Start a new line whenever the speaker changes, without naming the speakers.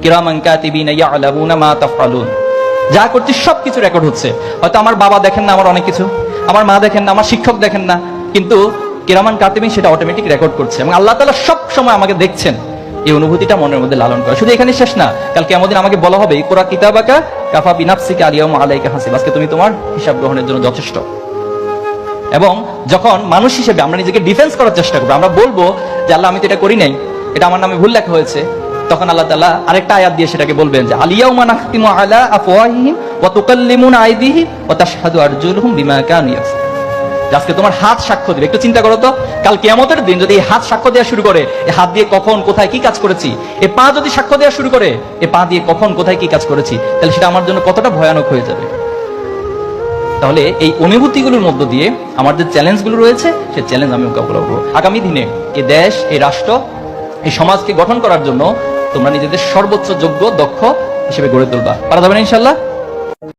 কিরামান কাতিবিনা ইয়ালামুনা মা তাফআলুন। যা করছি সবকিছু রেকর্ড হচ্ছে। হয়তো আমার বাবা দেখেন না আমার অনেক কিছু, আমার মা দেখেন না, আমার শিক্ষক দেখেন না, কিন্তু কিরামান কাতিবিন সেটা অটোমেটিক রেকর্ড করছে এবং আল্লাহ তাআলা সব সময় আমাকে দেখছেন। এই অনুভূতিটা মনের মধ্যে লালন করা। শুধু এখানে শেষ না, কাল কিয়ামতের দিন আমাকে বলা হবে ইকরা কিতাবাকা কাফা বিনাফসিকা আল-ইয়াওমা আলাইকা হাসিব, আজকে তুমি তোমার হিসাব গ্রহণের জন্য যথেষ্ট। এবং যখন মানুষ হিসেবে আমরা নিজেকে ডিফেন্স করার চেষ্টা করবো, আমরা বলবো যে আল্লাহ আমি তো এটা করি নাই, এটা আমার নামে ভুল লেখা হয়েছে, তখন আল্লাহ তাআলা আরেকটা আয়াত দিয়ে সেটাকে বলবেন যে আল-ইয়াওমা নাখতিমু আলা আফওয়াহিহিম ওয়া তুকাল্লিমুনা আইদিহিম ওয়া তাশহাদু আরজুলুহুম বিমা কানু ইয়াকসিবুন। আজকে তোমার হাত সাক্ষ্য দিবে। একটু চিন্তা করো তো, কাল কিয়ামতের দিন যদি এই হাত সাক্ষ্য দেওয়া শুরু করে, এই হাত দিয়ে কখন কোথায় কি কাজ করেছি, এই পা যদি সাক্ষ্য দেওয়া শুরু করে, এই পা দিয়ে কখন কোথায় কি কাজ করেছি, তাহলে সেটা আমার জন্য কতটা ভয়ানক হয়ে যাবে। তাহলে এই অনুভূতিগুলোর মধ্য দিয়ে আমার যে চ্যালেঞ্জগুলো রয়েছে, সেই চ্যালেঞ্জ আমি মোকাবিলা করবো। আগামী দিনে এই দেশ, এই রাষ্ট্র, এই সমাজকে গঠন করার জন্য তোমরা নিজেদের সর্বোচ্চ যোগ্য, দক্ষ হিসেবে গড়ে তুলবা। পারা যাবে না ইনশাল্লাহ?